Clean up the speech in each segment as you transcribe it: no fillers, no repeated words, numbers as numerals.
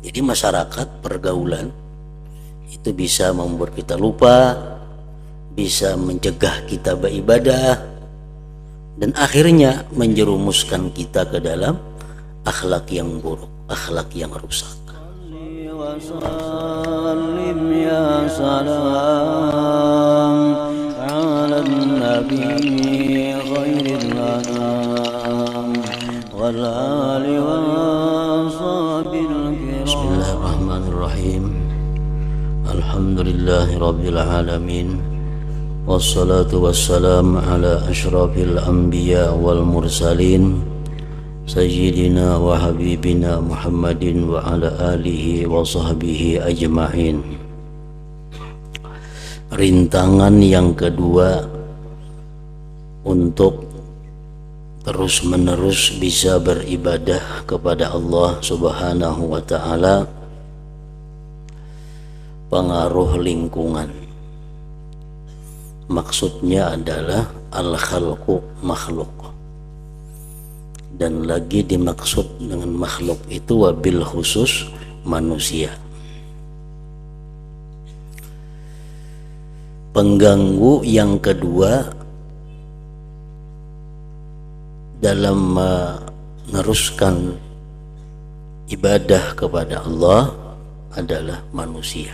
Jadi masyarakat, pergaulan itu bisa membuat kita lupa, bisa mencegah kita beribadah, dan akhirnya menjerumuskan kita ke dalam akhlak yang buruk, akhlak yang rusak. وسلم يا سلام على النبي خير الأنام والآل وصحب الكرام. بسم الله الرحمن الرحيم. الحمد لله رب العالمين والصلاة والسلام على أشرف الأنبياء والمرسلين Sayyidina wa habibina Muhammadin wa ala alihi wa sahbihi ajma'in. Rintangan yang kedua untuk terus menerus bisa beribadah kepada Allah Subhanahu wa ta'ala, pengaruh lingkungan. Maksudnya adalah al-khalqu, makhluk, dan lagi dimaksud dengan makhluk itu wabil khusus manusia. Pengganggu yang kedua dalam meneruskan ibadah kepada Allah adalah manusia.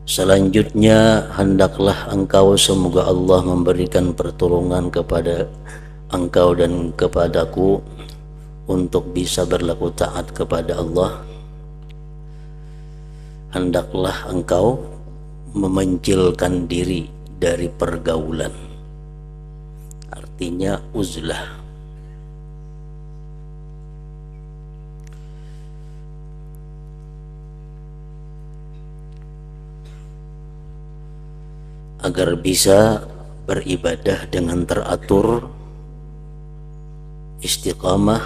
Selanjutnya, hendaklah engkau, semoga Allah memberikan pertolongan kepada engkau dan kepadaku untuk bisa berlaku taat kepada Allah. Hendaklah engkau memencilkan diri dari pergaulan, artinya uzlah. Agar bisa beribadah dengan teratur, istiqamah,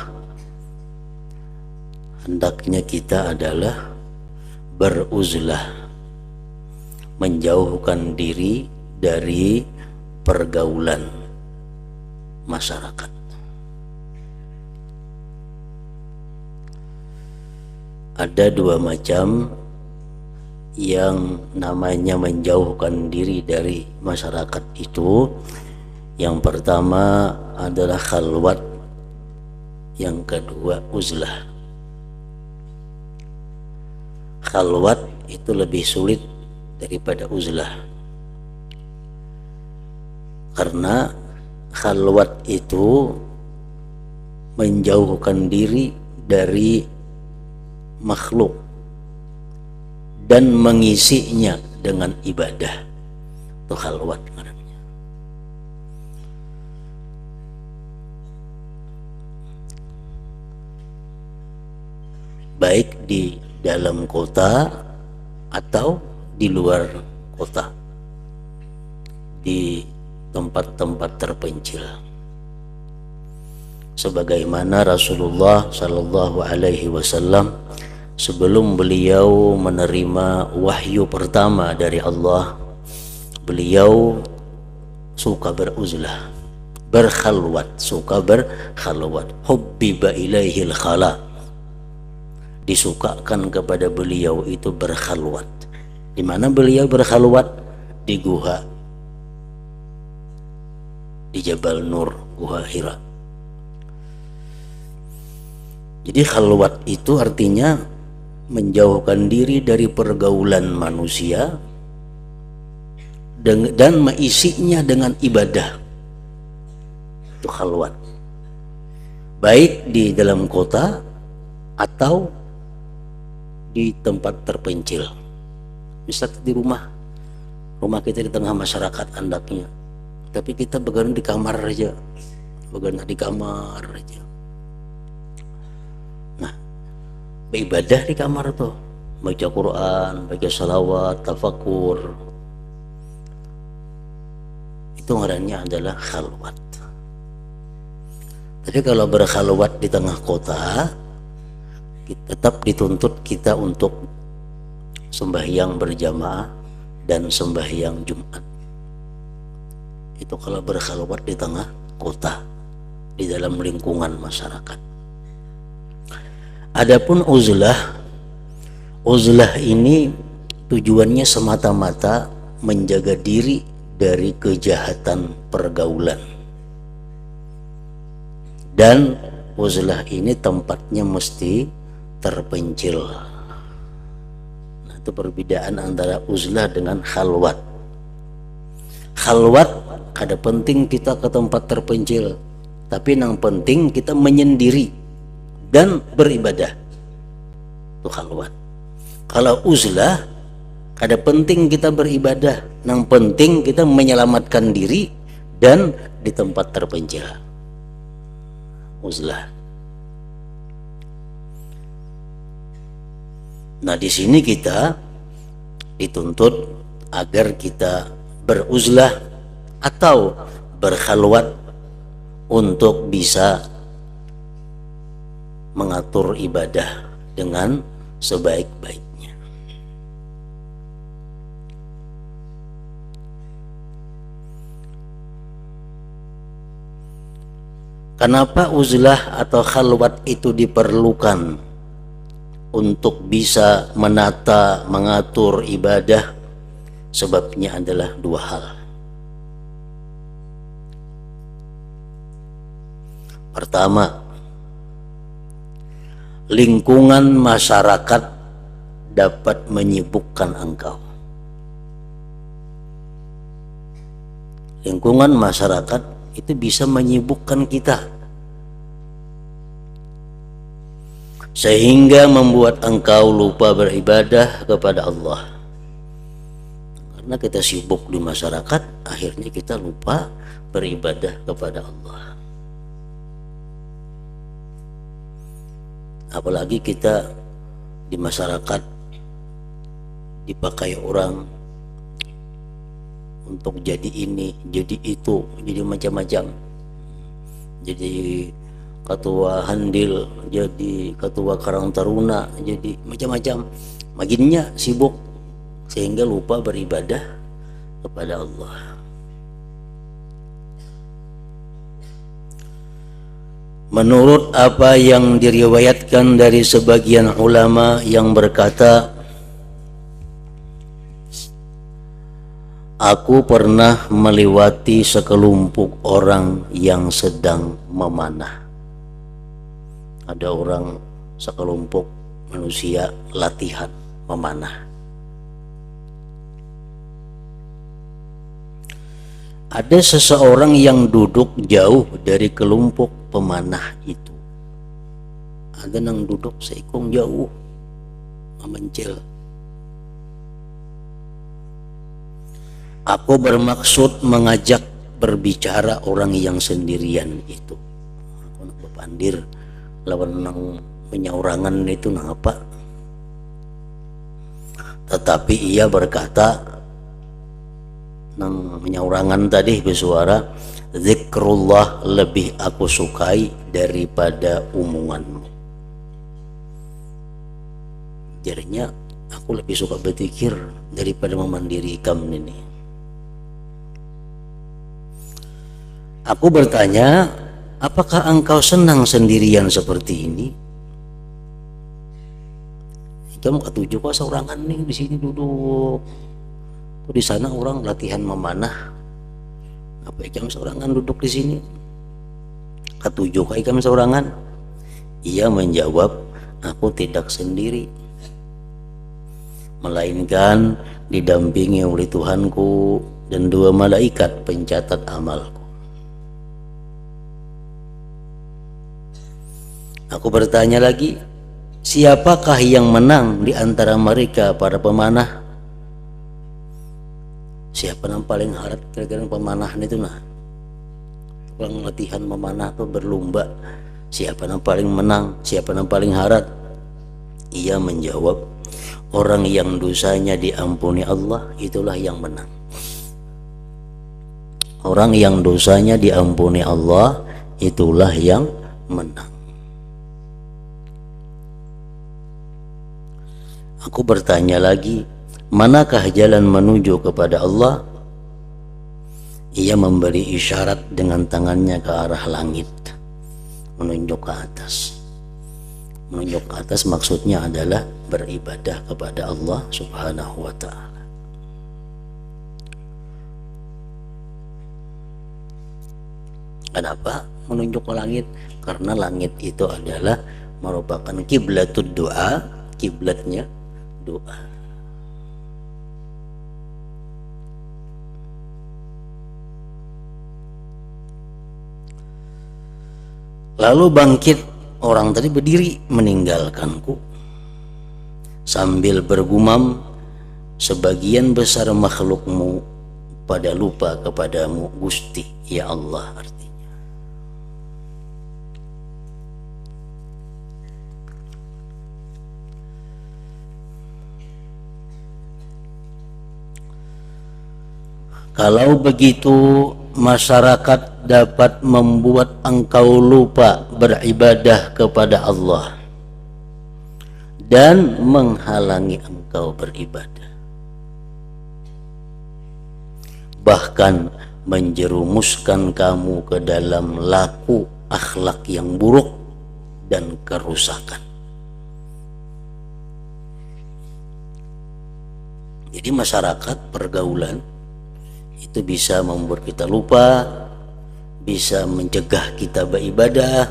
hendaknya kita adalah beruzlah, menjauhkan diri dari pergaulan masyarakat. Ada dua macam yang namanya menjauhkan diri dari masyarakat itu. Yang pertama adalah khalwat, yang kedua uzlah. Khalwat itu lebih sulit daripada uzlah, karena khalwat itu menjauhkan diri dari makhluk dan mengisinya dengan ibadah. Itu khalwat namanya. Baik di dalam kota atau di luar kota, di tempat-tempat terpencil. Sebagaimana Rasulullah sallallahu alaihi wasallam sebelum beliau menerima wahyu pertama dari Allah, beliau suka beruzlah, berkhalwat, suka berkhalwat. Hubbiba ilaihil khala, disukakan kepada beliau itu berkhalwat. Di mana beliau berkhalwat? Di guha, di Jabal Nur, Guha Hira. Jadi khalwat itu artinya menjauhkan diri dari pergaulan manusia dan mengisinya dengan ibadah. Itu khalwat, baik di dalam kota atau di tempat terpencil. Misalnya di rumah kita di tengah masyarakat andaknya, tapi kita begadang di kamar aja, begadang di kamar aja. Beribadah di kamar tuh, baca Quran, baca salawat, tafakur, itu ngarannya adalah khalwat. Tapi kalau berkhalwat di tengah kota, tetap dituntut kita untuk sembahyang berjamaah dan sembahyang Jumat. Itu kalau berkhalwat di tengah kota. di dalam lingkungan masyarakat. Adapun uzlah ini tujuannya semata-mata menjaga diri dari kejahatan pergaulan. Dan uzlah ini tempatnya mesti terpencil. Nah, itu perbedaan antara uzlah dengan khalwat. Khalwat kada penting kita ke tempat terpencil, tapi yang penting kita menyendiri dan beribadah. Itu khalwat. Kalau uzlah, kada penting kita beribadah, yang penting kita menyelamatkan diri dan di tempat terpencil. Uzlah. Nah, di sini kita dituntut agar kita beruzlah atau berkhalwat untuk bisa mengatur ibadah dengan sebaik-baiknya. Kenapa uzlah atau khalwat itu diperlukan untuk bisa menata, mengatur ibadah? Sebabnya adalah dua hal. Pertama, lingkungan masyarakat dapat menyibukkan engkau. Lingkungan masyarakat itu bisa menyibukkan kita, sehingga membuat engkau lupa beribadah kepada Allah. Karena kita sibuk di masyarakat, akhirnya kita lupa beribadah kepada Allah. Apalagi kita di masyarakat dipakai orang untuk jadi ini, jadi itu, jadi macam-macam. Jadi ketua handil, jadi ketua Karang Taruna, jadi macam-macam. Makinnya sibuk sehingga lupa beribadah kepada Allah. Menurut apa yang diriwayatkan dari sebagian ulama yang berkata, aku pernah melewati sekelompok orang yang sedang memanah. Ada orang sekelompok manusia latihan memanah. Ada seseorang yang duduk jauh dari kelompok pemanah itu. Ada yang duduk seikung jauh, memencil. Aku bermaksud mengajak berbicara orang yang sendirian itu. Aku nak berpandir lawan nang penyaurangan itu nang apa? Tetapi ia berkata, nang penyaurangan tadi bersuara, zikrullah lebih aku sukai daripada omonganmu. Jadinya aku lebih suka berzikir daripada memandiri ikam ini. Aku bertanya, apakah engkau senang sendirian seperti ini? Kamu ketujuh kok seorangan nih di sini duduk. Di sana orang latihan memanah. Apa ikam seorangan duduk di sini? Ketujuh kah ikam seorangan? Ia menjawab, aku tidak sendiri, melainkan didampingi oleh Tuhanku dan dua malaikat pencatat amalku. Aku bertanya lagi, siapakah yang menang di antara mereka para pemanah? Siapa yang paling harap kira-kira pemanahan itu nah? Orang latihan memanah tuh berlomba. Siapa yang paling menang? Siapa yang paling harap? Ia menjawab, orang yang dosanya diampuni Allah itulah yang menang. Orang yang dosanya diampuni Allah itulah yang menang. Aku bertanya lagi, manakah jalan menuju kepada Allah? Ia memberi isyarat dengan tangannya ke arah langit. menunjuk ke atas. Menunjuk ke atas maksudnya adalah beribadah kepada Allah Subhanahu wa ta'ala. Kenapa menunjuk ke langit? Karena langit itu adalah merupakan kiblatud doa, kiblatnya doa. Lalu bangkit orang tadi berdiri meninggalkanku sambil bergumam, sebagian besar makhlukmu pada lupa kepadamu Gusti ya Allah. Artinya kalau begitu masyarakat dapat membuat engkau lupa beribadah kepada Allah dan menghalangi engkau beribadah, bahkan menjerumuskan kamu ke dalam laku akhlak yang buruk dan kerusakan. Jadi masyarakat, pergaulan itu bisa membuat kita lupa, bisa mencegah kita beribadah,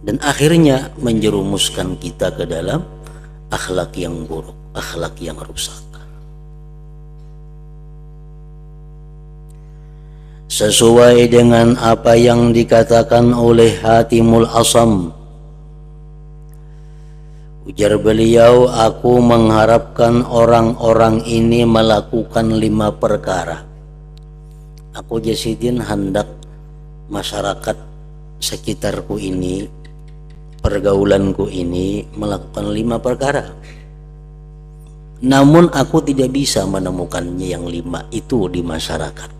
dan akhirnya menjerumuskan kita ke dalam akhlak yang buruk, akhlak yang rusak. Sesuai dengan apa yang dikatakan oleh Hatimul Asam, ujar beliau, aku mengharapkan orang-orang ini melakukan 5 perkara. Aku Jasidin hendak masyarakat sekitarku ini, pergaulanku ini melakukan 5 perkara. Namun aku tidak bisa menemukannya yang 5 itu di masyarakat.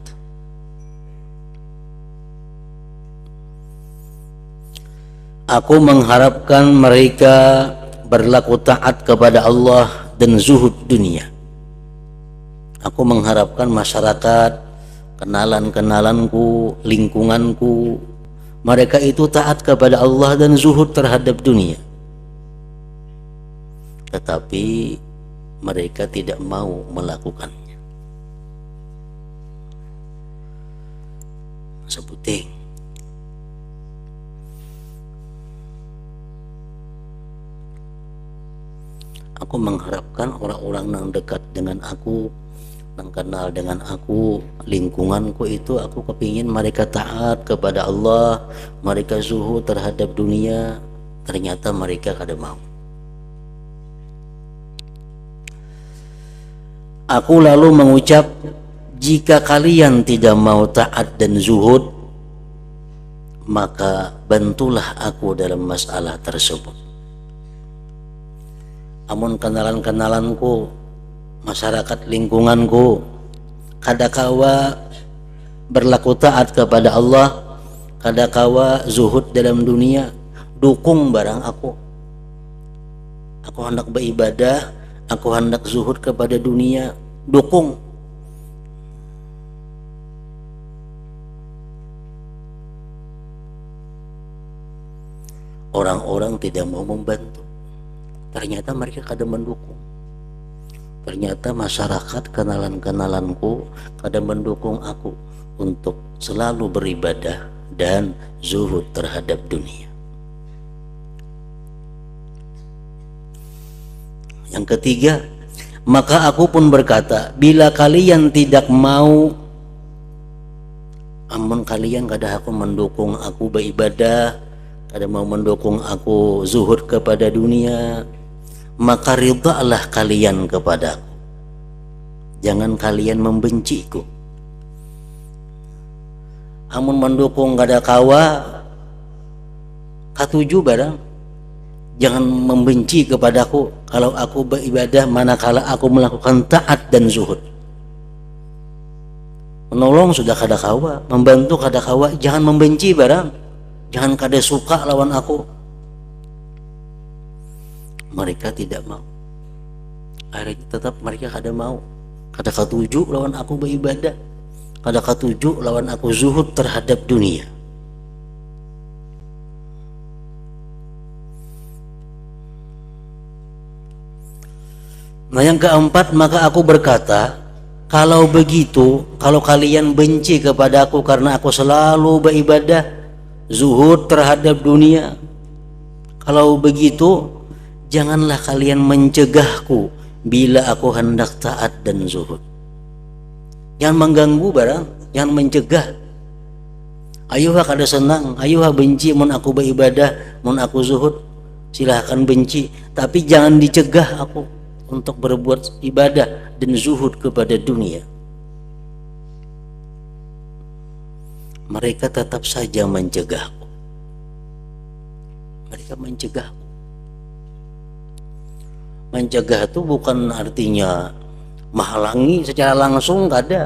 Aku mengharapkan mereka berlaku taat kepada Allah dan zuhud dunia. Aku mengharapkan masyarakat, kenalan-kenalanku, lingkunganku, mereka itu taat kepada Allah dan zuhud terhadap dunia. Tetapi mereka tidak mau melakukannya. Sebuting. Aku mengharapkan orang-orang yang dekat dengan aku, yang kenal dengan aku, lingkunganku itu, aku kepingin mereka taat kepada Allah, mereka zuhud terhadap dunia. Ternyata mereka kada mau. Aku lalu mengucap, jika kalian tidak mau taat dan zuhud, maka bantulah aku dalam masalah tersebut. Amun kenalan-kenalanku, masyarakat lingkunganku, kadakawa berlaku taat kepada Allah, kadakawa zuhud dalam dunia, dukung barang aku. Aku hendak beribadah, aku hendak zuhud kepada dunia, dukung. Orang-orang tidak mau membantu. Ternyata mereka kadang mendukung. Ternyata masyarakat, kenalan-kenalanku kadang mendukung aku untuk selalu beribadah dan zuhud terhadap dunia. Yang ketiga, maka aku pun berkata, bila kalian tidak mau, amun kalian kada aku mendukung aku beribadah, kada mau mendukung aku zuhud kepada dunia, maka ridhalah kalian kepadaku, jangan kalian membenciku. Amun mendukung kada kawa katuju barang, jangan membenci kepadaku kalau aku beribadah manakala aku melakukan taat dan zuhud. Menolong sudah kada kawa, membantu kada kawa, jangan membenci barang, jangan kada suka lawan aku. Mereka tidak mau. Akhirnya tetap mereka kada mau, kada katuju lawan aku beribadah, kada katuju lawan aku zuhud terhadap dunia. Nah yang keempat, maka aku berkata, kalau begitu, kalau kalian benci kepada aku karena aku selalu beribadah, zuhud terhadap dunia, kalau begitu janganlah kalian mencegahku bila aku hendak taat dan zuhud. Jangan mengganggu barang, jangan mencegah. Ayuhah kada senang, ayuhah benci mun aku beribadah, mun aku zuhud, silahkan benci, tapi jangan dicegah aku untuk berbuat ibadah dan zuhud kepada dunia. Mereka tetap saja mencegahku. Mereka mencegahku. Mencegah itu bukan artinya menghalangi secara langsung, tidak ada.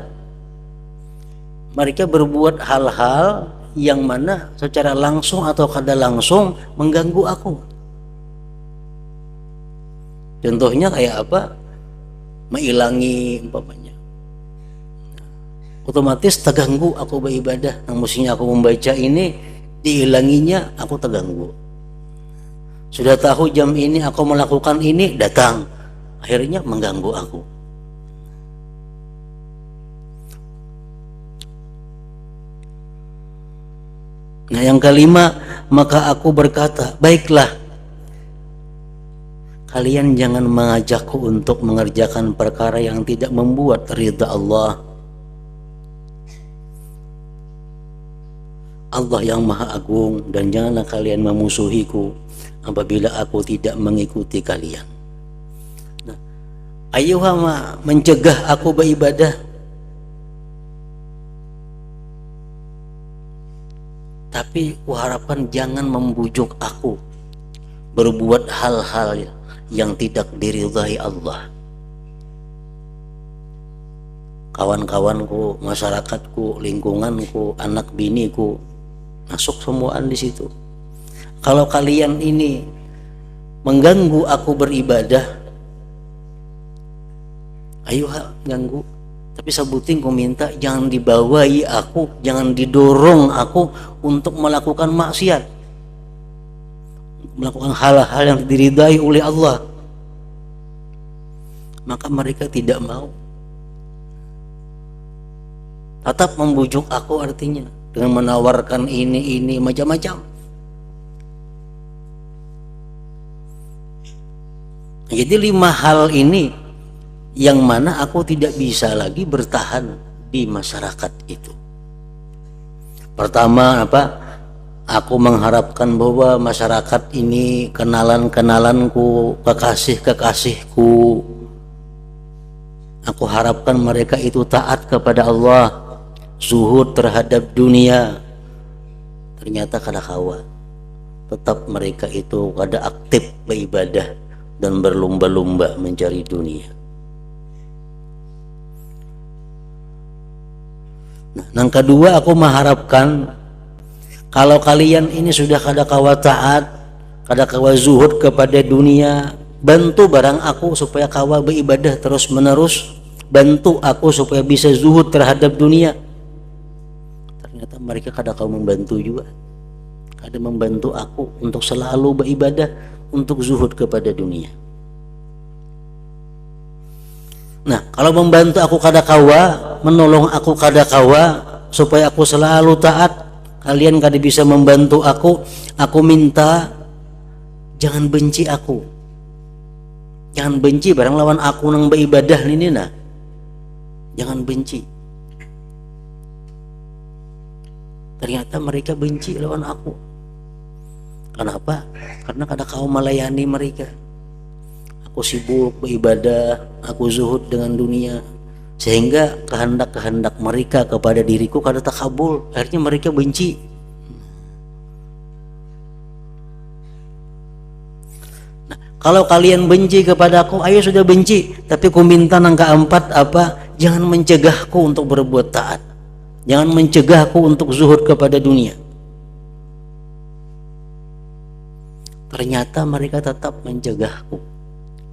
Mereka berbuat hal-hal yang mana secara langsung atau kada langsung mengganggu aku. Contohnya kayak apa? Mengilangi umpamanya. Otomatis terganggu aku beribadah. Yang mestinya aku membaca ini, diilanginya aku terganggu. Sudah tahu jam ini aku melakukan ini, datang. Akhirnya mengganggu aku. Nah yang kelima, maka aku berkata, baiklah, kalian jangan mengajakku untuk mengerjakan perkara yang tidak membuat ridha Allah. Allah yang maha agung, dan janganlah kalian memusuhiku apabila aku tidak mengikuti kalian. Nah, ayuhama mencegah aku beribadah, tapi kuharapkan jangan membujuk aku berbuat hal-hal yang tidak diridhai Allah. Kawan-kawanku, masyarakatku, lingkunganku, anak biniku, masuk semuaan di situ. Kalau kalian ini mengganggu aku beribadah, ayo ganggu, tapi sebutin ku minta jangan dibawai aku, jangan didorong aku untuk melakukan maksiat, melakukan hal-hal yang diridai oleh Allah. Maka mereka tidak mau. Tetap membujuk aku artinya dengan menawarkan ini macam-macam. Jadi 5 hal ini yang mana aku tidak bisa lagi bertahan di masyarakat itu. Pertama apa? Aku mengharapkan bahwa masyarakat ini kenalan-kenalanku, kekasih-kekasihku, aku harapkan mereka itu taat kepada Allah, zuhud terhadap dunia. Ternyata kada kawa, tetap mereka itu kada aktif beribadah dan berlomba-lomba mencari dunia. Nah, yang kedua aku mengharapkan kalau kalian ini sudah kada kawa taat, kada kawa zuhud kepada dunia, bantu barang aku supaya kawa beribadah terus menerus, bantu aku supaya bisa zuhud terhadap dunia. Ternyata mereka kada kawa membantu juga, kada membantu aku untuk selalu beribadah, untuk zuhud kepada dunia. Nah, kalau membantu aku kada kawa, menolong aku kada kawa, supaya aku selalu taat, kalian kada bisa membantu aku minta jangan benci aku. Jangan benci barang lawan aku nang beribadah ini nah. Jangan benci. Ternyata mereka benci lawan aku. Kenapa? Karena kada kau melayani mereka. Aku sibuk beribadah, aku zuhud dengan dunia, sehingga kehendak-kehendak mereka kepada diriku kada takabul. Akhirnya mereka benci. Nah, kalau kalian benci kepada aku, ayo sudah benci, tapi ku minta yang keempat apa? Jangan mencegahku untuk berbuat taat, jangan mencegahku untuk zuhud kepada dunia. Ternyata mereka tetap mencegahku,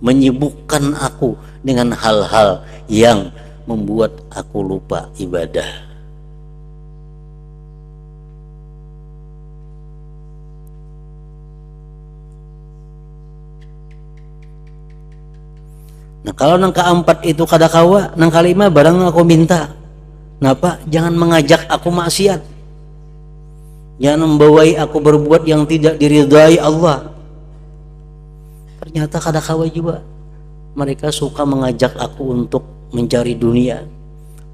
menyibukkan aku dengan hal-hal yang membuat aku lupa ibadah. Nah kalau nang keempat itu kada kawa, nang kalima barang aku minta. Napa? Jangan mengajak aku maksiat. Jangan membawai aku berbuat yang tidak diridhai Allah. Ternyata kada kawa juga. Mereka suka mengajak aku untuk mencari dunia.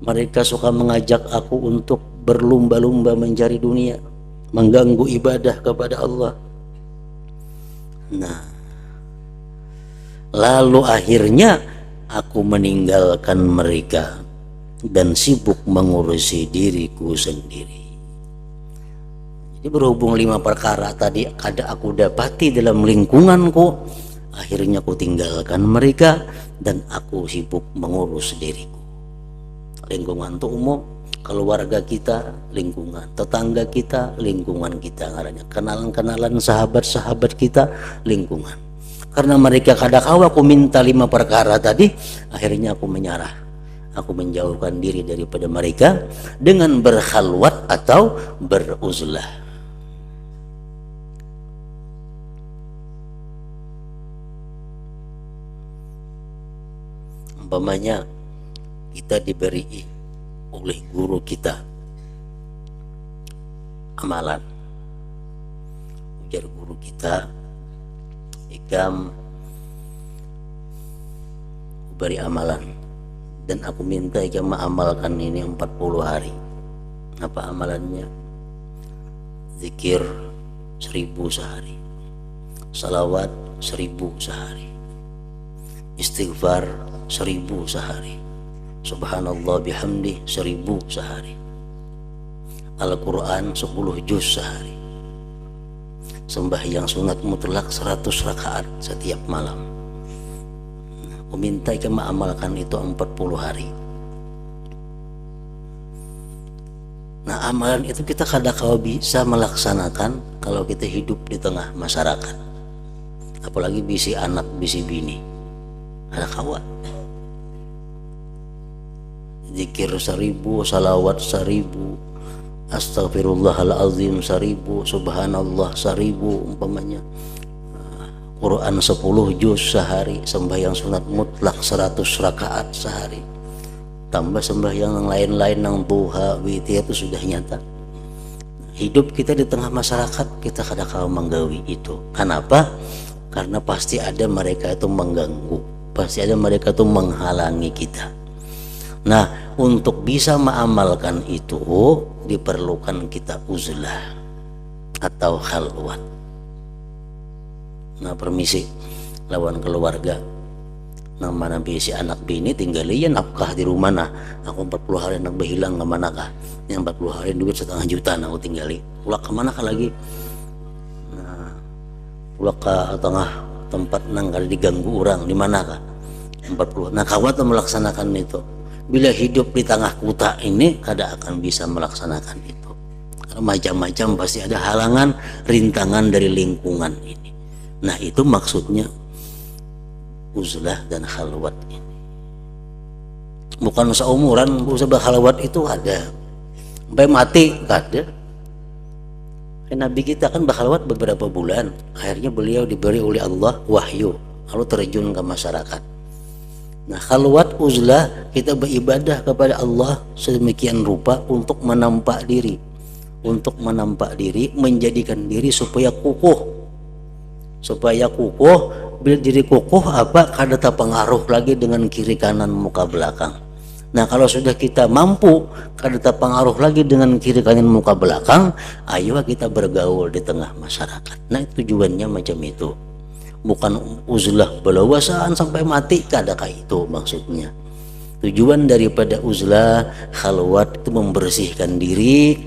Mereka suka mengajak aku untuk berlumba-lumba mencari dunia, mengganggu ibadah kepada Allah. Nah, lalu akhirnya aku meninggalkan mereka dan sibuk mengurusi diriku sendiri. Jadi berhubung 5 perkara tadi kada aku dapati dalam lingkunganku, akhirnya aku tinggalkan mereka dan aku sibuk mengurus diriku. Lingkungan itu umum, keluarga kita, lingkungan tetangga kita, lingkungan kita, kenalan-kenalan, sahabat-sahabat kita, lingkungan. Karena mereka kadang aku minta 5 perkara tadi, akhirnya aku menyerah. Aku menjauhkan diri daripada mereka dengan berkhalwat atau beruzlah. Umpamanya kita diberi oleh guru kita amalan, ujar guru kita, ikam beri amalan dan aku minta ikam mengamalkan ini 40 hari. Apa amalannya? Zikir 1000 sehari, salawat 1000 sehari, istighfar 1000 sehari, subhanallah bihamdi 1000 sehari, Al-Quran 10 juz sehari, sembahyang sunat mutlak 100 rakaat setiap malam. Aku minta kita mengamalkan itu 40 hari. Nah amalan itu kita kadang-kadang bisa melaksanakan kalau kita hidup di tengah masyarakat, apalagi bisi anak bisi bini, ada kawan zikir 1000, salawat 1000, astagfirullahalazim 1000, subhanallah 1000 umpamanya, Quran 10 juz sehari, sembahyang sunat mutlak 100 rakaat sehari, tambah sembahyang yang lain-lain yang duha, witir, itu sudah nyata. Hidup kita di tengah masyarakat kita kadang-kadang menggawi itu. Kenapa? Karena pasti ada mereka itu mengganggu, pasti ada mereka itu menghalangi kita. Nah untuk bisa mengamalkan itu diperlukan kita uzlah atau khalwat. Nah permisi lawan keluarga nama nabi si anak bini tinggal iya nafkah di rumah. Nah aku 40 hari nak berhilang kemana kah, yang 40 hari duit 1,5 juta nah aku tinggali pulang kemana kah lagi. Nah pulang ke tengah tempat nang kali diganggu orang di mana kah 40. Nah kawat melaksanakan itu. Bila hidup di tengah kota ini kada akan bisa melaksanakan itu, karena macam-macam pasti ada halangan rintangan dari lingkungan ini. Nah itu maksudnya uzlah dan khalwat ini. Bukan seumuran uzlah khalwat itu ada sampai mati kada. Nabi kita kan berkhalwat beberapa bulan, akhirnya beliau diberi oleh Allah wahyu lalu terjun ke masyarakat. Nah khalwat uzlah kita beribadah kepada Allah sedemikian rupa untuk menampak diri, menjadikan diri supaya kukuh, bila diri kukuh apa kada terpengaruh lagi dengan kiri kanan muka belakang. Nah kalau sudah kita mampu kada terpengaruh lagi dengan kiri kanan muka belakang, ayo kita bergaul di tengah masyarakat. Nah tujuannya macam itu, bukan uzlah belawasaan sampai mati, kadakah itu maksudnya. Tujuan daripada uzlah khalwat itu membersihkan diri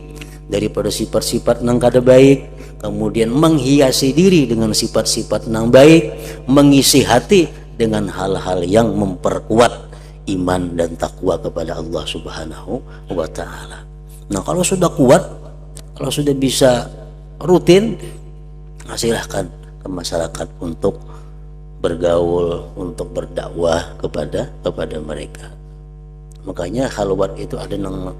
daripada sifat-sifat nang kada baik, kemudian menghiasi diri dengan sifat-sifat nang baik, mengisi hati dengan hal-hal yang memperkuat iman dan takwa kepada Allah Subhanahu wa ta'ala. Nah kalau sudah kuat, kalau sudah bisa rutin, silahkan ke masyarakat untuk bergaul, untuk berdakwah kepada mereka. Makanya khalwat itu ada nang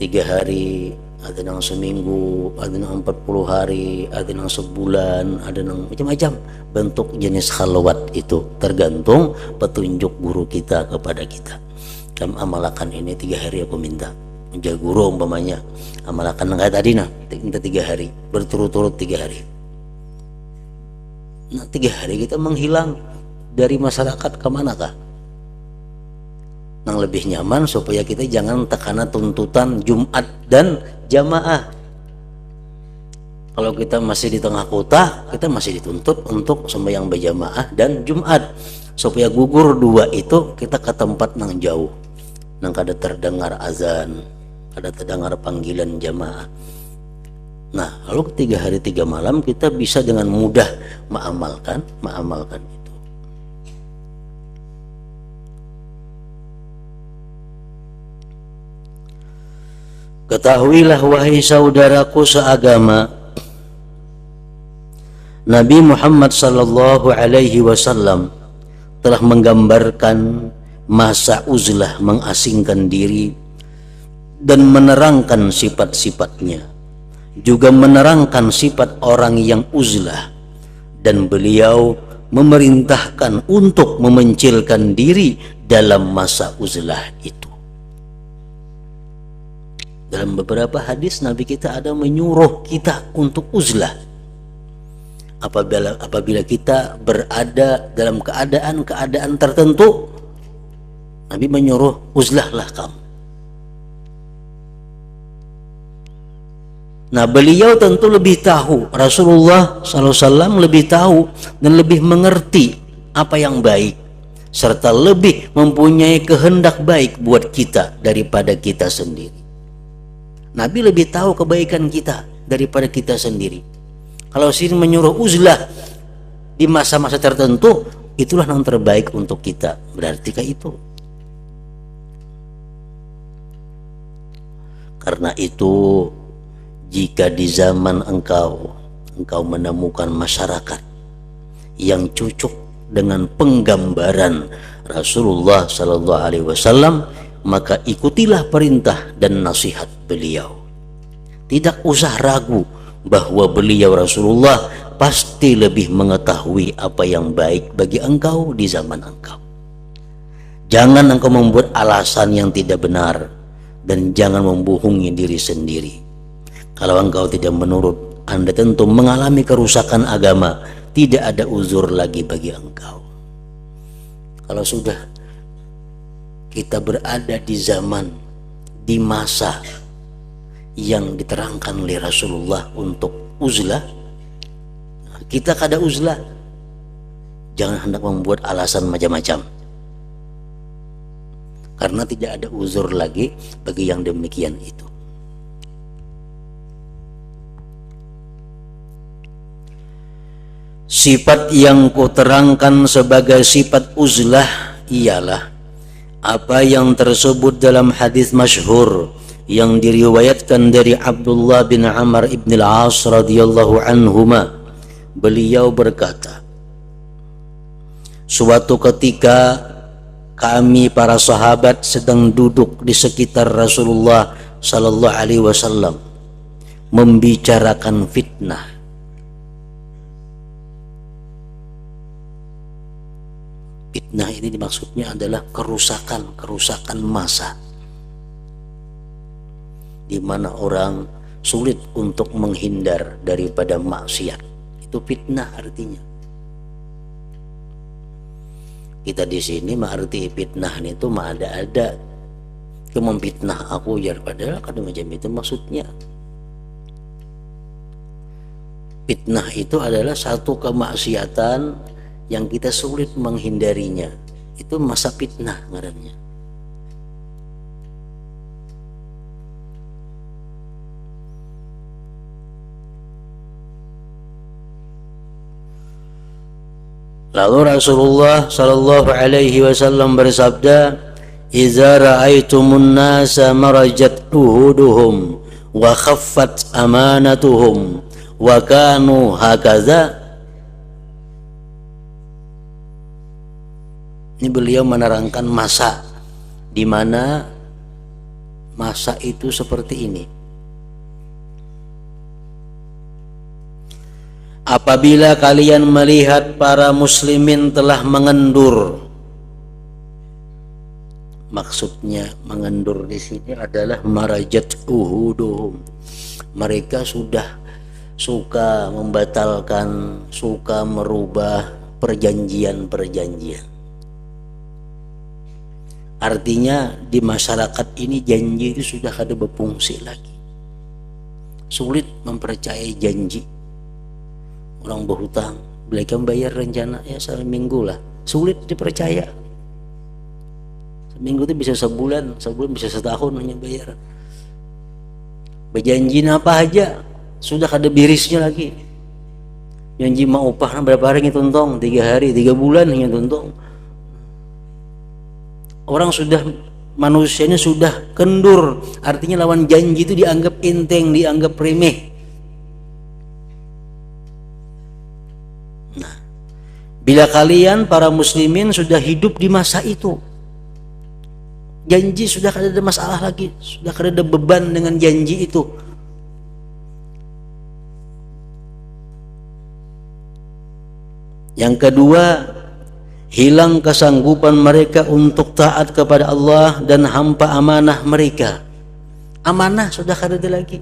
3 hari ada yang seminggu, ada yang 40 hari, ada yang sebulan, ada yang macam-macam bentuk jenis khalwat itu, tergantung petunjuk guru kita kepada kita. Kamu amalkan ini 3 hari aku minta. Menjadi guru umpamanya, amalkan kayak tadi nah, minta 3 hari, berturut-turut 3 hari. Nah 3 hari kita menghilang dari masyarakat kemanakah? Yang lebih nyaman supaya kita jangan tekanan tuntutan Jumat dan jamaah. Kalau kita masih di tengah kota, kita masih dituntut untuk sembahyang berjamaah dan Jumat. Supaya gugur 2 itu, kita ke tempat yang jauh, yang kada terdengar azan, kada terdengar panggilan jamaah. Nah, lalu 3 hari 3 malam kita bisa dengan mudah mengamalkan itu. Ketahuilah wahai saudaraku seagama, Nabi Muhammad sallallahu alaihi wasallam telah menggambarkan masa uzlah, mengasingkan diri, dan menerangkan sifat-sifatnya, juga menerangkan sifat orang yang uzlah, dan beliau memerintahkan untuk memencilkan diri dalam masa uzlah itu. Dalam beberapa hadis Nabi kita ada menyuruh kita untuk uzlah. Apabila kita berada dalam keadaan tertentu, Nabi menyuruh uzlahlah kamu. Nah, beliau tentu lebih tahu, Rasulullah SAW lebih tahu dan lebih mengerti apa yang baik, serta lebih mempunyai kehendak baik buat kita daripada kita sendiri. Nabi lebih tahu kebaikan kita daripada kita sendiri. Kalau sini menyuruh uzlah di masa-masa tertentu, itulah yang terbaik untuk kita. Berarti itu. Karena itu, jika di zaman engkau menemukan masyarakat yang cocok dengan penggambaran Rasulullah Sallallahu Alaihi Wasallam, maka ikutilah perintah dan nasihat beliau. Tidak usah ragu bahwa beliau Rasulullah pasti lebih mengetahui apa yang baik bagi engkau di zaman engkau. Jangan engkau membuat alasan yang tidak benar, dan jangan membohongi diri sendiri. Kalau engkau tidak menurut, Anda tentu mengalami kerusakan agama. Tidak ada uzur lagi bagi engkau. Kalau sudah kita berada di zaman, di masa yang diterangkan oleh Rasulullah untuk uzlah, kita kada uzlah, jangan hendak membuat alasan macam-macam, karena tidak ada uzur lagi bagi yang demikian itu. Sifat yang kuterangkan sebagai sifat uzlah ialah apa yang tersebut dalam hadis masyhur yang diriwayatkan dari Abdullah bin Amr ibn al-As radhiyallahu anhuma. Beliau berkata, suatu ketika kami para sahabat sedang duduk di sekitar Rasulullah sallallahu alaihi wasallam membicarakan fitnah. Fitnah ini dimaksudnya adalah kerusakan masa, di mana orang sulit untuk menghindar daripada maksiat. Itu fitnah artinya. Kita di sini mengerti fitnah itu ada memfitnah aku ya, padahal kadang macam itu maksudnya. Fitnah itu adalah satu kemaksiatan yang kita sulit menghindarinya. Itu masa fitnah ngarannya. Lalu Rasulullah sallallahu alaihi wasallam bersabda, "Idza ra'aitumun nasa marajat uhuduhum wa khaffat amanatuhum wa kanu hakaza." Ini beliau menerangkan masa di mana masa itu seperti ini. apabila kalian melihat para muslimin telah mengendur. Maksudnya mengendur di sini adalah marajat uhuduhum. Mereka sudah suka membatalkan, suka merubah perjanjian-perjanjian. Artinya di masyarakat ini janji itu sudah kada berfungsi lagi. Sulit mempercayai janji. Orang berhutang, belikan bayar rencana ya seminggu lah. Sulit dipercaya. Seminggu itu bisa sebulan bisa setahun hanya bayar. Berjanji apa aja sudah kada birisnya lagi. Janji mau upah berapa hari ngitung, 3 hari, 3 bulan hanya tuntung. Orang sudah, manusianya sudah kendur, artinya lawan janji itu dianggap enteng, dianggap remeh. Nah, bila kalian para muslimin sudah hidup di masa itu, janji sudah kada ada masalah lagi, sudah kada ada beban dengan janji itu. Yang kedua, hilang kesanggupan mereka untuk taat kepada Allah dan hampa amanah mereka. Amanah sudah kada ada lagi.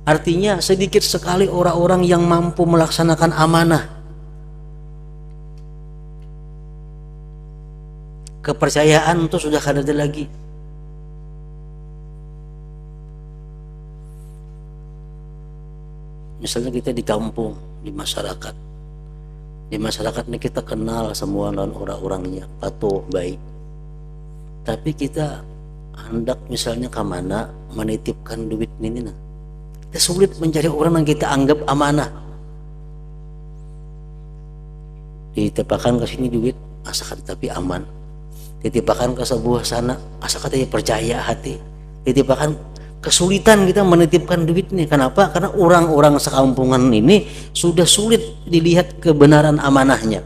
Artinya sedikit sekali orang-orang yang mampu melaksanakan amanah. Kepercayaan itu sudah kada ada lagi. Misalnya kita di kampung, di masyarakat. Di masyarakat ini kita kenal semua orang-orangnya, patuh, baik. Tapi kita hendak misalnya ke mana menitipkan duit ini, kita sulit mencari orang yang kita anggap amanah. Dititipkan ke sini duit, asalkan tapi aman. Titipakan ke sebuah sana, asal katanya percaya hati. Titipakan, kesulitan kita menitipkan duit ini. Kenapa? Karena orang-orang sekampungan ini sudah sulit dilihat kebenaran amanahnya.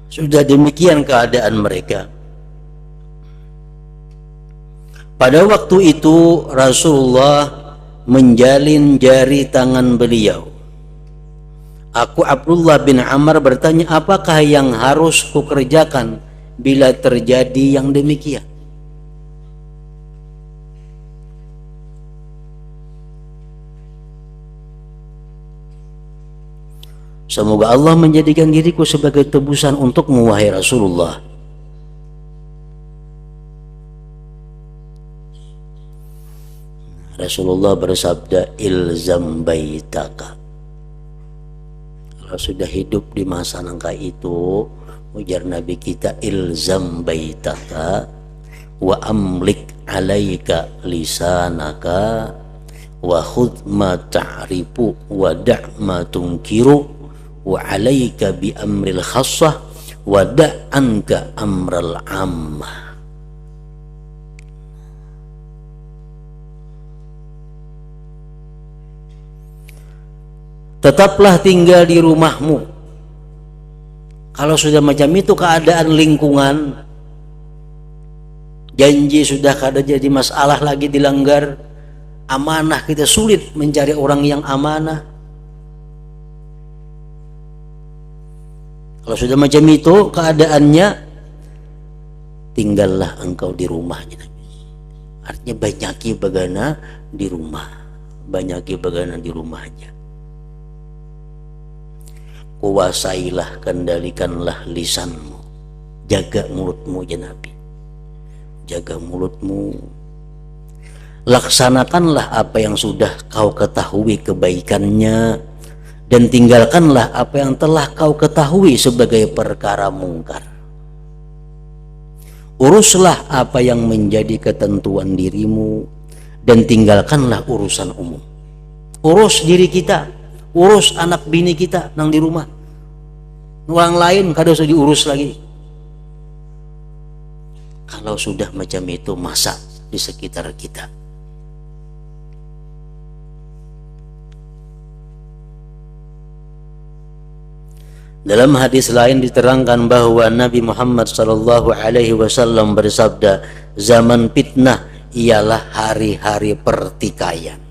Sudah demikian keadaan mereka. Pada waktu itu Rasulullah menjalin jari tangan beliau. Aku Abdullah bin Amr bertanya, apakah yang harus kukerjakan bila terjadi yang demikian? Semoga Allah menjadikan diriku sebagai tebusan untukmu, wahai Rasulullah. Rasulullah bersabda, ilzam baitaka. Kalau sudah hidup di masa nangka itu, ujar Nabi kita, ilzam baitaka wa amlik alaika lisanaka wa khudh ma ta'rifu wa da' ma tunkiru wa alaika bi amril khassah wa da' anka amral ammah. Tetaplah tinggal di rumahmu. Kalau sudah macam itu keadaan lingkungan, janji sudah kada jadi masalah lagi dilanggar, amanah kita sulit mencari orang yang amanah. Kalau sudah macam itu keadaannya, tinggallah engkau di rumahnya. Artinya banyaki bagana di rumah, banyaki bagana di rumahnya. Kuasailah, kendalikanlah lisanmu, jaga mulutmu ya Nabi, jaga mulutmu. Laksanakanlah apa yang sudah kau ketahui kebaikannya, dan tinggalkanlah apa yang telah kau ketahui sebagai perkara mungkar. Uruslah apa yang menjadi ketentuan dirimu, dan tinggalkanlah urusan umum. Urus diri kita, urus anak bini kita nang di rumah. Orang lain kada usah diurus lagi. Kalau sudah macam itu, masa di sekitar kita. Dalam hadis lain diterangkan bahwa Nabi Muhammad sallallahu alaihi wasallam bersabda, zaman fitnah ialah hari-hari pertikaian.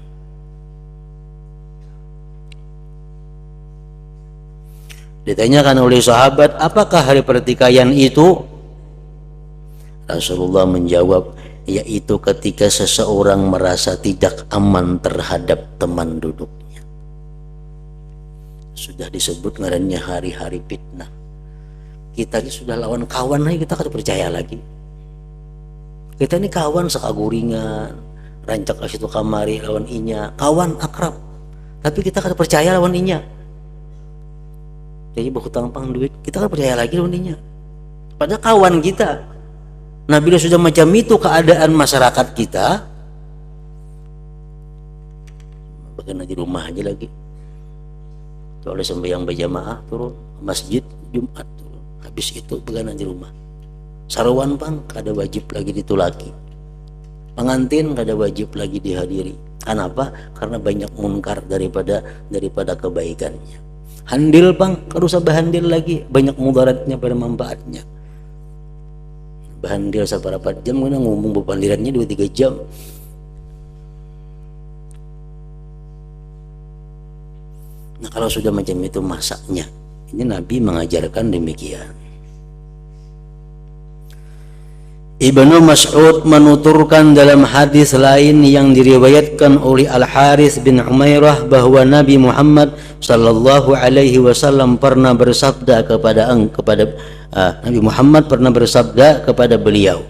Ditanyakan oleh sahabat, apakah hari pertikaian itu? Rasulullah menjawab, yaitu ketika seseorang merasa tidak aman terhadap teman duduknya. Sudah disebut ngarannya hari-hari fitnah. Kita ini sudah lawan kawan aja kita kada percaya lagi. Kita ini kawan sekaguringan, rancak ke situ kamari lawan inya, kawan akrab. Tapi kita kada percaya lawan inya. Jadi berhutang pang duit, kita kada percaya lagi lawan inya. Padahal kawan kita. Nah bila sudah macam itu keadaan masyarakat kita, bagaimana di rumah aja lagi. Oleh sembahyang berjamaah turun masjid Jumat turun. Habis itu bagaimana di rumah. Sarwan pang kada wajib lagi ditulaki. Pengantin kada wajib lagi dihadiri. Kenapa? Karena banyak munkar daripada kebaikannya. Handil pang kada usah bahandil lagi, banyak mudaratnya pada manfaatnya. Bahandil seberapa jam kena ngomong bepandirannya 2-3 jam. Nah kalau sudah macam itu masaknya, ini Nabi mengajarkan demikian. Ibnu Mas'ud menuturkan dalam hadis lain yang diriwayatkan oleh Al-Harits bin Umairah bahwa Nabi Muhammad sallallahu alaihi wasallam pernah bersabda Nabi Muhammad pernah bersabda kepada beliau,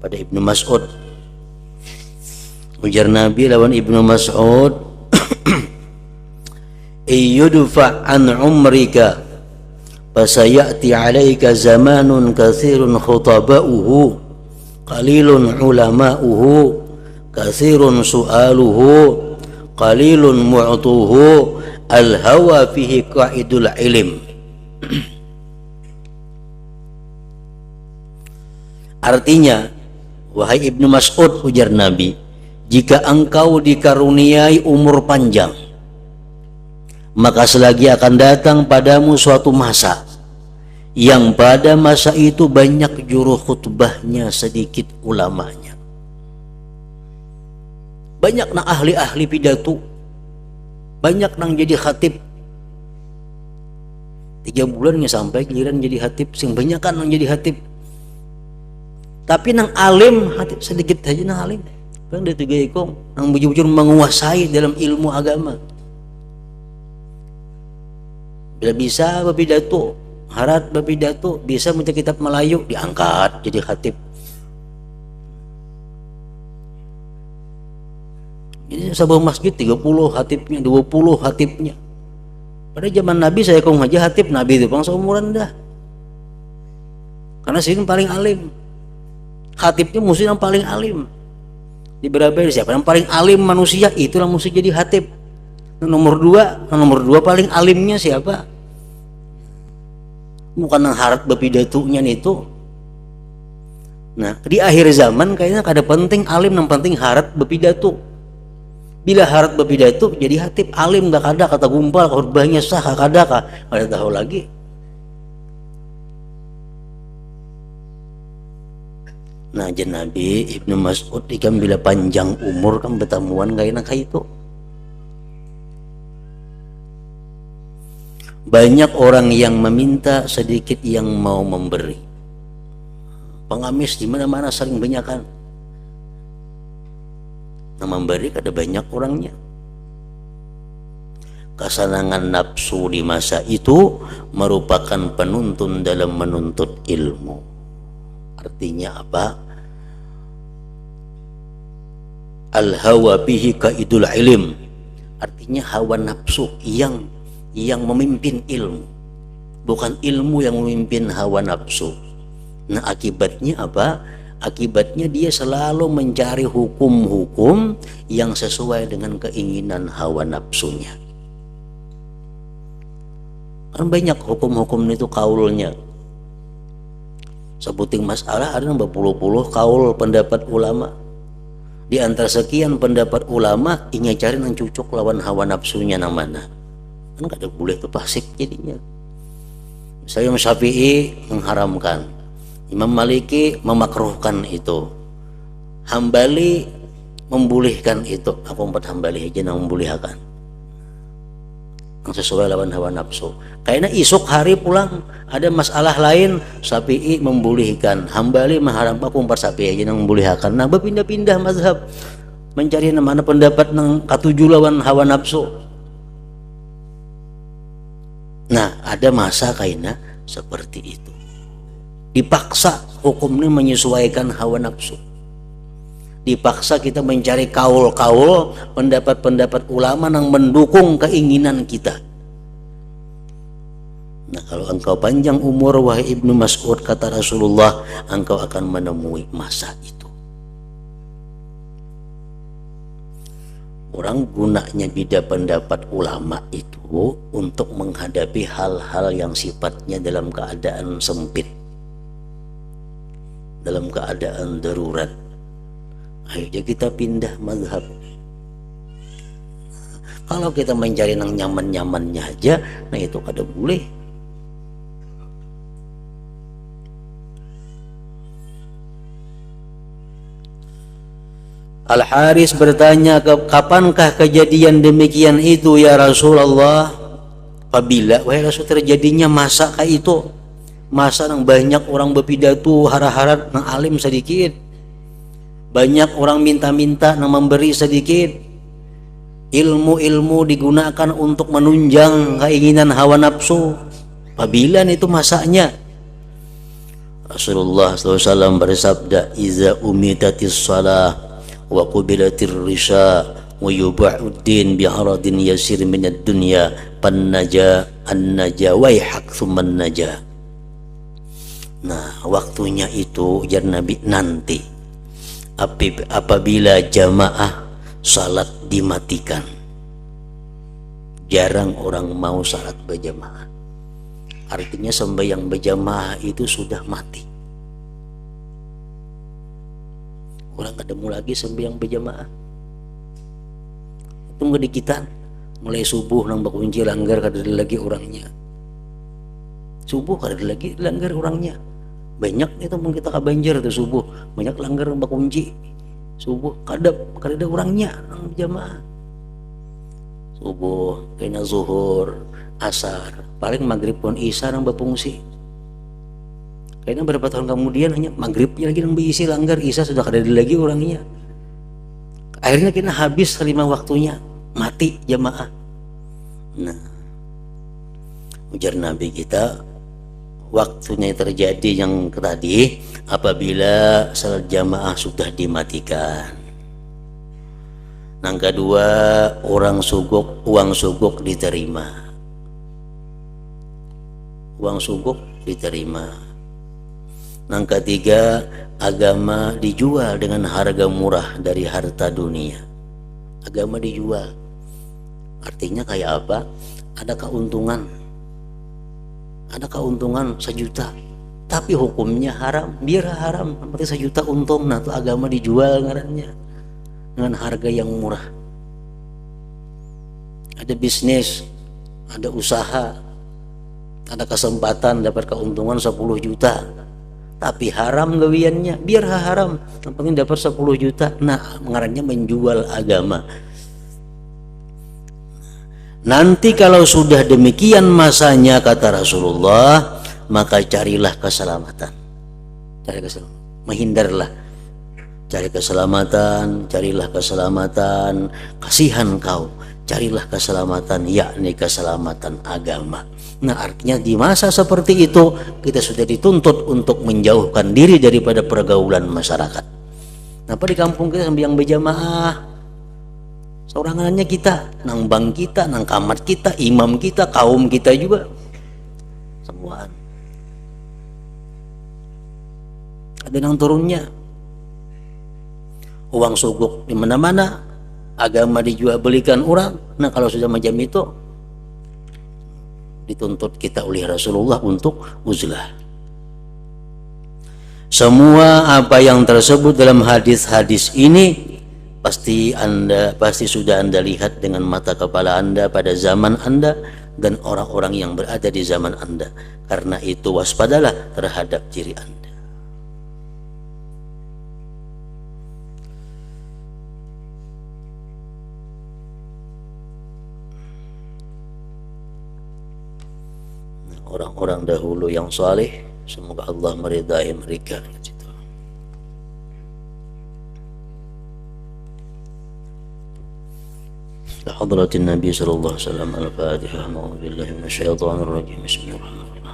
pada Ibnu Mas'ud. Ujar Nabi lawan Ibnu Mas'ud, "Iyudfa an umrika fasayati 'alaika zamanun katsirun khutaba'uhu qalilun ulama'uhu katsirun su'aluhu qalilun mu'tuhu al-hawa fihi qa'idul ilm." Artinya, wahai Ibnu Mas'ud, ujar Nabi, jika engkau dikaruniai umur panjang, maka selagi akan datang padamu suatu masa yang pada masa itu banyak juru khutbahnya, sedikit ulamanya. Banyak nang ahli-ahli pidato, banyak nang jadi khatib. 3 bulan nggak sampai giliran jadi khatib, sing banyak kan nang jadi khatib. Tapi nang alim khatib sedikit aja nang alim. Bang dia 3 ekong nang bujur-bujur menguasai dalam ilmu agama. Bila bisa berpidato, harat berpidato, bisa membaca kitab Melayu, diangkat jadi khatib. Ini sebuah masjid 30 khatibnya, 20 khatibnya. Pada zaman Nabi saya kong aja khatib Nabi itu bang seumuran dah. Karena sini paling alim. Khatibnya mesti yang paling alim. Di berapa siapa yang paling alim manusia, itulah mesti jadi khatib. Nomor 2 paling alimnya siapa? Bukan yang harat berpidatunya itu. Nah di akhir zaman kayaknya kada penting alim, yang penting harat berpidato. Bila harat berpidato jadi khatib, alim gak kada kata gumpal khutbahnya sah kada tahu lagi. Nah jen Nabi Ibnu Mas'ud ikan bila panjang umur kan bertemuan kayaknya kayak itu. Banyak orang yang meminta, sedikit yang mau memberi. Pengamis di mana-mana sering banyakan. Nah memberi kada banyak orangnya. Kesenangan nafsu di masa itu merupakan penuntun dalam menuntut ilmu. Artinya apa? Al-hawa bihi qaidul ilm. Artinya hawa nafsu yang memimpin ilmu, bukan ilmu yang memimpin hawa nafsu. Nah akibatnya apa? Akibatnya dia selalu mencari hukum-hukum yang sesuai dengan keinginan hawa nafsunya. Kan banyak hukum-hukum itu kaulnya. Sebuting masalah ada berpuluh-puluh kaul pendapat ulama. Di antara sekian pendapat ulama, ingin cari yang cocok lawan hawa nafsunya yang mana. Kan kada boleh tuh pasik jadinya. Saya Imam Syafi'i mengharamkan, Imam Maliki memakruhkan itu, Hambali membolehkan itu. Aku 4 Hambali aja yang membolehkan, yang sesuai lawan hawa nafsu. Kayaknya isuk hari pulang ada masalah lain, Syafi'i membolehkan, Hambali mengharam. Aku 4 Syafi'i aja yang membolehkan. Nah, berpindah-pindah mazhab mencari mana pendapat yang katuju lawan hawa nafsu. Nah, ada masa kayaknya seperti itu. Dipaksa hukumnya menyesuaikan hawa nafsu. Dipaksa kita mencari kaul-kaul, pendapat-pendapat ulama yang mendukung keinginan kita. Nah, kalau engkau panjang umur wahai Ibnu Mas'ud, kata Rasulullah, engkau akan menemui masa itu. Orang gunanya beda pendapat ulama itu untuk menghadapi hal-hal yang sifatnya dalam keadaan sempit, dalam keadaan darurat. Akhirnya kita pindah mazhab. Kalau kita mencari yang nyaman-nyamannya aja, nah itu kada boleh. Al-Haris bertanya, kapankah kejadian demikian itu ya Rasulullah? Apabila wahai Rasul terjadinya masa kayak itu, masa yang banyak orang berpidato hara-hara nang alim sedikit, banyak orang minta-minta nang memberi sedikit, ilmu-ilmu digunakan untuk menunjang keinginan hawa nafsu. Apabila itu masanya, Rasulullah SAW bersabda, iza umitatis salah wa qubilatir risha wa yuba'uddin bi'aradin yasir minad dunya pannaja annaja waihak thumman naja. Nah, waktunya itu ujar Nabi, nanti apabila jamaah salat dimatikan, jarang orang mau salat berjamaah. Artinya sembahyang berjamaah itu sudah mati. Orang ketemu lagi sembahyang berjamaah. Tunggu dikitan mulai subuh nang bakunci langgar kada lagi orangnya. Subuh kada lagi langgar orangnya. Banyak itu mungkin kita kabanjir tuh subuh, banyak langgar nang bakunci. Subuh kada ada orangnya nang berjamaah. Subuh kena zuhur, asar, paling maghrib pun isya nang bapungsi. Kayaknya berapa tahun kemudian hanya maghribnya lagi yang diisi langgar, isya sudah kada ada lagi orangnya. Akhirnya kita habis 5 waktunya, mati jamaah. Nah, ujar Nabi kita, waktunya terjadi yang tadi apabila salat jamaah sudah dimatikan. Yang kedua, uang suguk diterima. Uang suguk diterima. Yang ketiga, agama dijual dengan harga murah dari harta dunia. Agama dijual. Artinya kayak apa? Ada keuntungan. Ada keuntungan 1 juta. Tapi hukumnya haram. Biar haram. Berarti 1 juta untung. Nah, itu agama dijual ngarannya. Dengan harga yang murah. Ada bisnis. Ada usaha. Ada kesempatan dapat keuntungan 10 juta. Tapi haram gawiannya, biar haram, yang penting dapat 10 juta. Nah, mengarangnya menjual agama. Nanti kalau sudah demikian masanya, kata Rasulullah, maka carilah keselamatan. Cari keselamatan, menghindarlah. Cari keselamatan, carilah keselamatan, kasihan kau, carilah keselamatan, yakni keselamatan agama. Nah, artinya di masa seperti itu kita sudah dituntut untuk menjauhkan diri daripada pergaulan masyarakat. Kenapa di kampung kita sembahyang berjamaah? Seorangannya kita, nang bang kita, nang kamat kita, imam kita, kaum kita juga semua. Ada nang turunnya. Uang suguk di mana-mana, agama dijual belikan orang. Nah, kalau sudah macam itu, dituntut kita oleh Rasulullah untuk uzlah. Semua apa yang tersebut dalam hadis-hadis ini pasti sudah Anda lihat dengan mata kepala Anda pada zaman Anda, dan orang-orang yang berada di zaman Anda. Karena itu waspadalah terhadap diri Anda. Orang-orang dahulu yang saleh, semoga Allah meridai mereka. حضرة النبي صلى الله عليه وسلم. الفاتحة. أعوذ بالله من الشيطان الرجيم. بسم الله الرحمن الرحيم.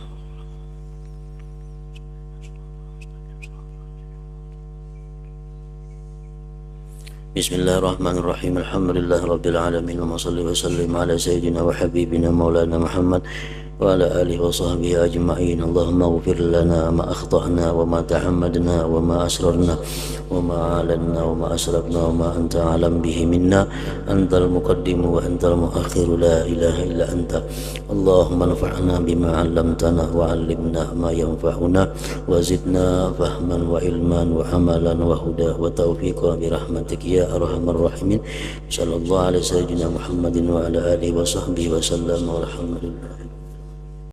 بسم الله الرحمن الرحيم. الحمد لله رب العالمين، وصل وسلم على سيدنا وحبيبنا مولانا محمد وعلى آله وصحبه أجمعين. اللهم اغفر لنا ما أخطأنا وما تعمدنا وما أسررنا وما أعلنا وما أسرفنا وما أنت أعلم به منا. أنت المقدم وأنت المؤخر، لا إله إلا أنت. اللهم انفعنا بما علمتنا وعلمنا ما ينفعنا وزدنا فهما وعلما وعملا وهدى وتوفيقا برحمتك يا أرحم الراحمين. صلى الله على سيدنا محمد وعلى آله وصحبه وسلم والحمد لله.